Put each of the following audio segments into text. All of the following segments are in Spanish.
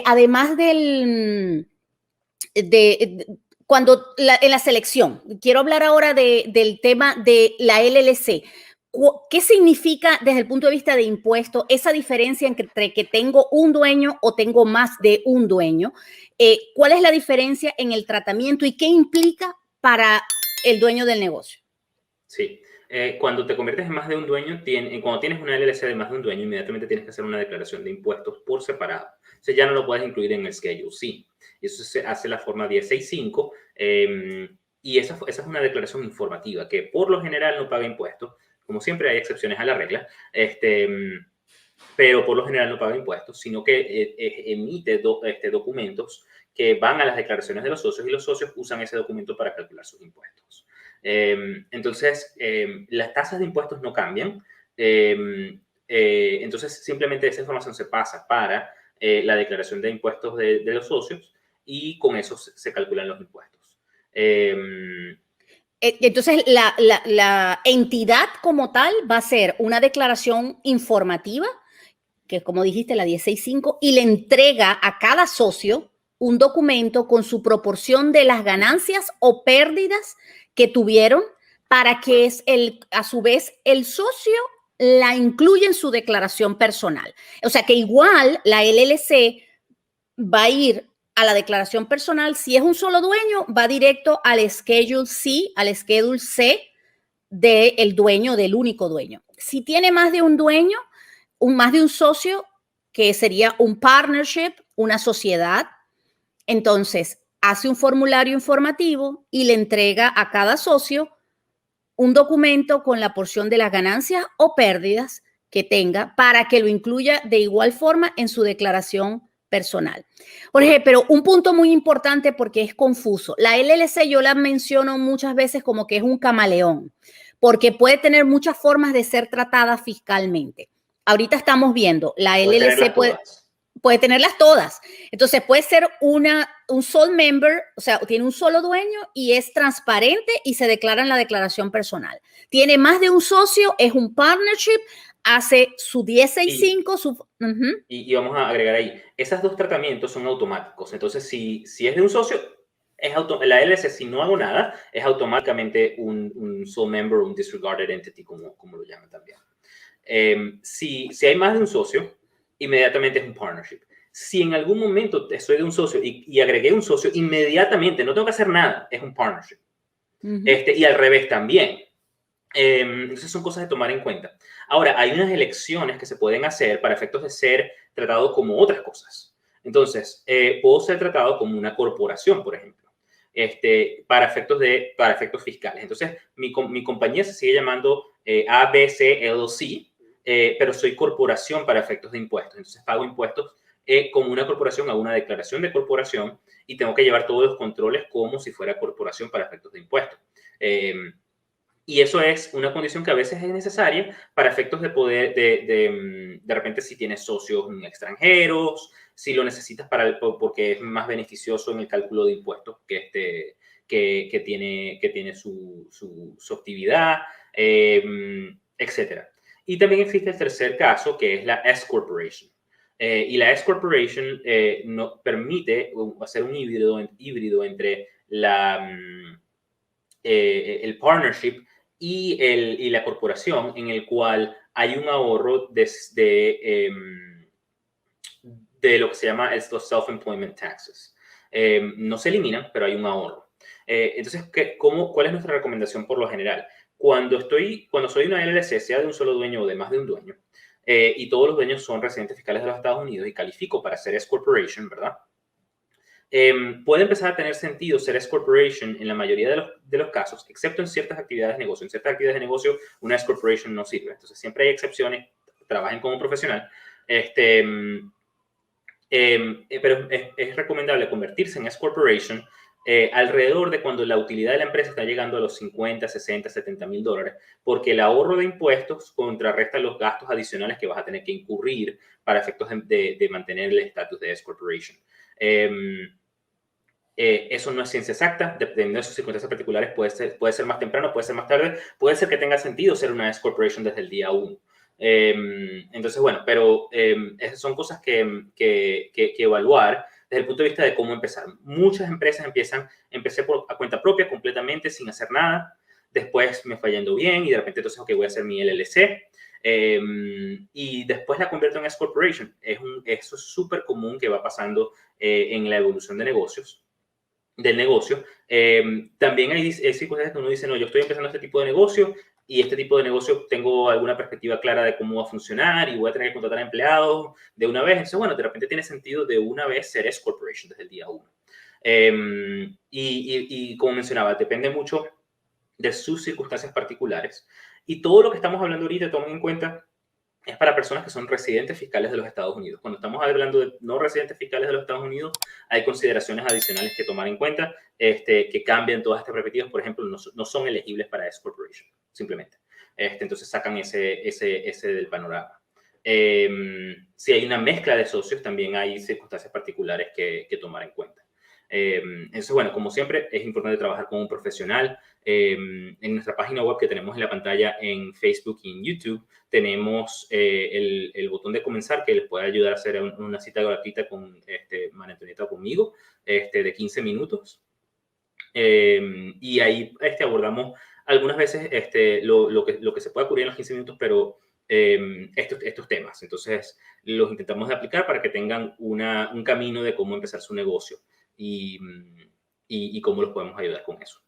además cuando en la selección, quiero hablar ahora del tema de la LLC. ¿Qué significa desde el punto de vista de impuestos esa diferencia entre que tengo un dueño o tengo más de un dueño? ¿Cuál es la diferencia en el tratamiento y qué implica para el dueño del negocio? Sí. Cuando te conviertes en más de un dueño, cuando tienes una LLC de más de un dueño, inmediatamente tienes que hacer una declaración de impuestos por separado. O sea, ya no lo puedes incluir en el Schedule C. Eso se hace la forma 1065 y esa es una declaración informativa que por lo general no paga impuestos. Como siempre hay excepciones a la regla, pero por lo general no paga impuestos, sino que emite documentos que van a las declaraciones de los socios y los socios usan ese documento para calcular sus impuestos. Entonces, las tasas de impuestos no cambian. Entonces, simplemente esa información se pasa para la declaración de impuestos de los socios y con eso se calculan los impuestos. Entonces, la entidad como tal va a ser una declaración informativa, que como dijiste, la 1065, y le entrega a cada socio un documento con su proporción de las ganancias o pérdidas que tuvieron para que a su vez el socio la incluya en su declaración personal. O sea que igual la LLC va a ir a la declaración personal. Si es un solo dueño, va directo al Schedule C del dueño, del único dueño. Si tiene más de un dueño, más de un socio, que sería un partnership, una sociedad, entonces hace un formulario informativo y le entrega a cada socio un documento con la porción de las ganancias o pérdidas que tenga para que lo incluya de igual forma en su declaración personal. Jorge, pero un punto muy importante porque es confuso. La LLC yo la menciono muchas veces como que es un camaleón, porque puede tener muchas formas de ser tratada fiscalmente. Ahorita estamos viendo, la LLC puede tenerlas todas. Entonces puede ser un sole member, o sea, tiene un solo dueño y es transparente y se declara en la declaración personal. Tiene más de un socio, es un partnership, hace su 1065, y vamos a agregar ahí, esos dos tratamientos son automáticos. Entonces, si es de un socio, la LLC, si no hago nada, es automáticamente un sole member, un disregarded entity, como lo llaman también. Si hay más de un socio, inmediatamente es un partnership. Si en algún momento soy de un socio y agregué un socio, inmediatamente, no tengo que hacer nada, es un partnership. Y al revés también. Entonces son cosas de tomar en cuenta. Ahora, hay unas elecciones que se pueden hacer para efectos de ser tratado como otras cosas. Entonces, puedo ser tratado como una corporación, por ejemplo, para efectos fiscales. Entonces, mi compañía se sigue llamando ABC LLC, pero soy corporación para efectos de impuestos. Entonces, pago impuestos como una corporación, hago una declaración de corporación y tengo que llevar todos los controles como si fuera corporación para efectos de impuestos. Y eso es una condición que a veces es necesaria para efectos de poder, de repente si tienes socios extranjeros, si lo necesitas porque es más beneficioso en el cálculo de impuestos que tiene su actividad, etc. Y también existe el tercer caso, que es la S Corporation. Y la S Corporation no, permite hacer un híbrido entre el partnership y la corporación, en el cual hay un ahorro de lo que se llama los self-employment taxes. No se eliminan, pero hay un ahorro. Entonces, ¿cuál es nuestra recomendación por lo general? Cuando soy una LLC, sea de un solo dueño o de más de un dueño, y todos los dueños son residentes fiscales de los Estados Unidos y califico para ser S Corporation, ¿verdad? Puede empezar a tener sentido ser S Corporation en la mayoría de los casos, excepto en ciertas actividades de negocio. En ciertas actividades de negocio, una S Corporation no sirve. Entonces, siempre hay excepciones. Trabajen como profesional. Pero es recomendable convertirse en S Corporation alrededor de cuando la utilidad de la empresa está llegando a los 50, 60, 70 mil dólares, porque el ahorro de impuestos contrarresta los gastos adicionales que vas a tener que incurrir para efectos de mantener el estatus de S Corporation. Eso no es ciencia exacta, dependiendo de sus circunstancias particulares, puede ser más temprano, puede ser más tarde, puede ser que tenga sentido ser una S Corporation desde el día 1. Entonces, bueno, pero esas son cosas que evaluar desde el punto de vista de cómo empezar. Muchas empresas empecé a cuenta propia completamente sin hacer nada. Después me fue yendo bien y de repente entonces, ok, voy a hacer mi LLC. Y después la convierto en S Corporation. Eso es súper común que va pasando en la evolución de negocios, del negocio. También hay circunstancias que uno dice, no, yo estoy empezando este tipo de negocio y este tipo de negocio tengo alguna perspectiva clara de cómo va a funcionar y voy a tener que contratar empleados de una vez. Entonces, bueno, de repente tiene sentido de una vez ser S Corporation desde el día 1. Y como mencionaba, depende mucho de sus circunstancias particulares. Y todo lo que estamos hablando ahorita, tomen en cuenta, es para personas que son residentes fiscales de los Estados Unidos. Cuando estamos hablando de no residentes fiscales de los Estados Unidos, hay consideraciones adicionales que tomar en cuenta, que cambian todas estas perspectivas. Por ejemplo, no son elegibles para S Corporation, simplemente. Entonces sacan ese del panorama. Si hay una mezcla de socios, también hay circunstancias particulares que tomar en cuenta. Entonces, bueno, como siempre, es importante trabajar con un profesional. En nuestra página web que tenemos en la pantalla en Facebook y en YouTube, tenemos el botón de comenzar que les puede ayudar a hacer una cita gratuita con María Antonieta o conmigo, de 15 minutos. Y ahí abordamos algunas veces lo que se puede cubrir en los 15 minutos, pero estos temas. Entonces, los intentamos de aplicar para que tengan un camino de cómo empezar su negocio y cómo los podemos ayudar con eso.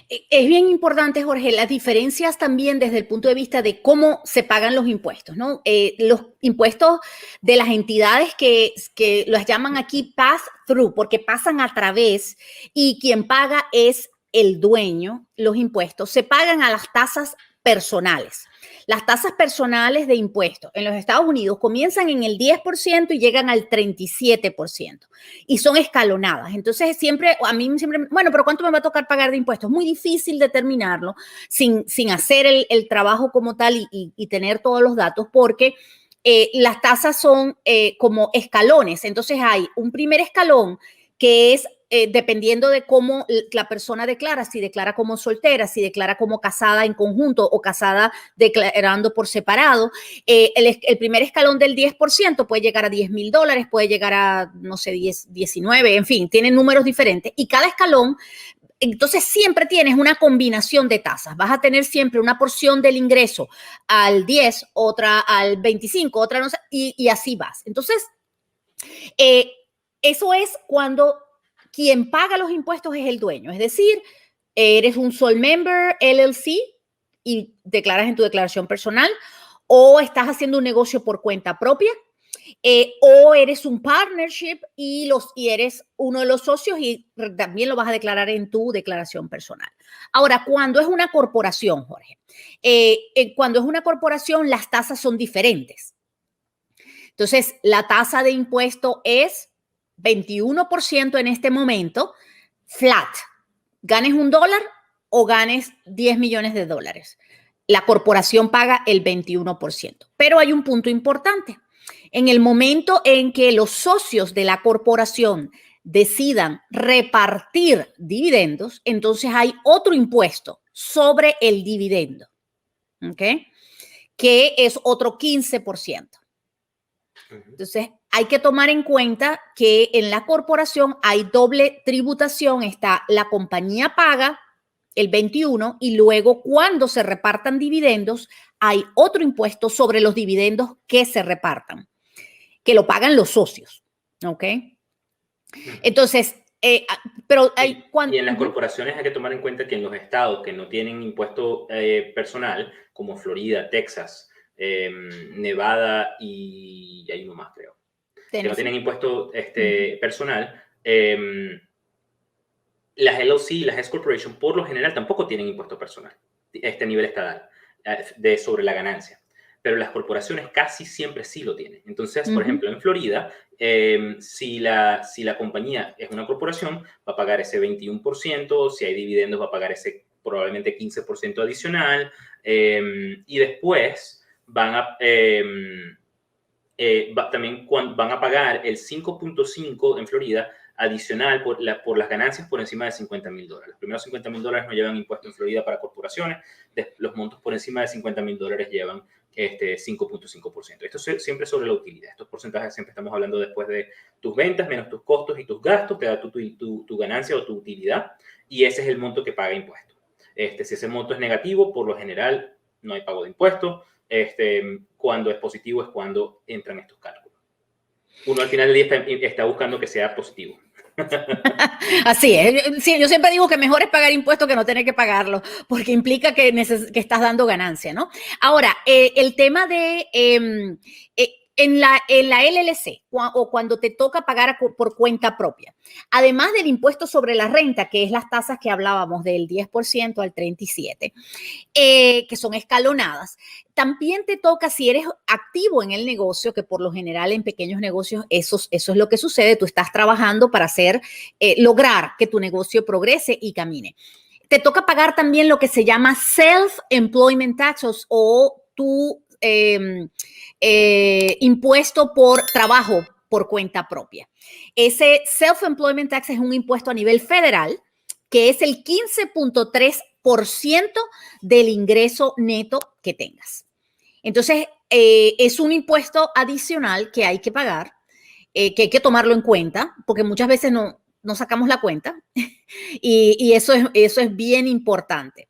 Es bien importante, Jorge, las diferencias también desde el punto de vista de cómo se pagan los impuestos, ¿no? Los impuestos de las entidades que las llaman aquí pass-through, porque pasan a través y quien paga es el dueño, los impuestos, se pagan a las tasas personales. Las tasas personales de impuestos en los Estados Unidos comienzan en el 10% y llegan al 37% y son escalonadas. Entonces, a mí siempre, bueno, pero ¿cuánto me va a tocar pagar de impuestos? Muy difícil determinarlo sin hacer el trabajo como tal y tener todos los datos, porque las tasas son como escalones. Entonces, hay un primer escalón que es dependiendo de cómo la persona declara, si declara como soltera, si declara como casada en conjunto o casada declarando por separado. El primer escalón del 10% puede llegar a $10,000, puede llegar a, no sé, 19, en fin, tienen números diferentes. Y cada escalón, entonces siempre tienes una combinación de tasas. Vas a tener siempre una porción del ingreso al 10, otra al 25, otra no sé, y así vas. Entonces, eso es cuando quien paga los impuestos es el dueño. Es decir, eres un sole member LLC y declaras en tu declaración personal, o estás haciendo un negocio por cuenta propia, o eres un partnership y eres uno de los socios y también lo vas a declarar en tu declaración personal. Ahora, cuando es una corporación, Jorge, cuando es una corporación, las tasas son diferentes. Entonces, la tasa de impuesto es 21% en este momento, flat. Ganes $1 o ganes 10 millones de dólares. La corporación paga el 21%. Pero hay un punto importante. En el momento en que los socios de la corporación decidan repartir dividendos, entonces hay otro impuesto sobre el dividendo, ¿ok? Que es otro 15%. Entonces, hay que tomar en cuenta que en la corporación hay doble tributación. Está la compañía paga el 21 y luego cuando se repartan dividendos hay otro impuesto sobre los dividendos que se repartan, que lo pagan los socios, ¿ok? Entonces, pero hay... Y en las corporaciones hay que tomar en cuenta que en los estados que no tienen impuesto personal, como Florida, Texas, Nevada y hay uno más, creo, que no tienen impuesto personal, las LLC y las S Corporation por lo general tampoco tienen impuesto personal, nivel estatal, sobre la ganancia. Pero las corporaciones casi siempre sí lo tienen. Entonces, por ejemplo, en Florida, si la compañía es una corporación, va a pagar ese 21%, si hay dividendos va a pagar ese probablemente 15% adicional, y después también van a pagar el 5.5 en Florida adicional por las ganancias por encima de $50,000. Los primeros $50,000 no llevan impuesto en Florida para corporaciones. Los montos por encima de $50,000 llevan 5.5%. Esto es siempre sobre la utilidad. Estos porcentajes siempre estamos hablando después de tus ventas menos tus costos y tus gastos, te da tu ganancia o tu utilidad, y ese es el monto que paga impuestos. Si ese monto es negativo, por lo general no hay pago de impuestos. Cuando es positivo es cuando entran estos cálculos. Uno al final del día está buscando que sea positivo. Así es. Sí, yo siempre digo que mejor es pagar impuestos que no tener que pagarlo, porque implica que estás dando ganancia, ¿no? Ahora, el tema de en la LLC o cuando te toca pagar por cuenta propia, además del impuesto sobre la renta, que es las tasas que hablábamos del 10% al 37%, que son escalonadas, también te toca, si eres activo en el negocio, que por lo general en pequeños negocios eso es lo que sucede, tú estás trabajando para lograr que tu negocio progrese y camine. Te toca pagar también lo que se llama self-employment taxes o tu impuesto por trabajo por cuenta propia. Ese self-employment tax es un impuesto a nivel federal que es el 15.3% del ingreso neto que tengas. Entonces, es un impuesto adicional que hay que pagar, que hay que tomarlo en cuenta, porque muchas veces no sacamos la cuenta y eso es bien importante.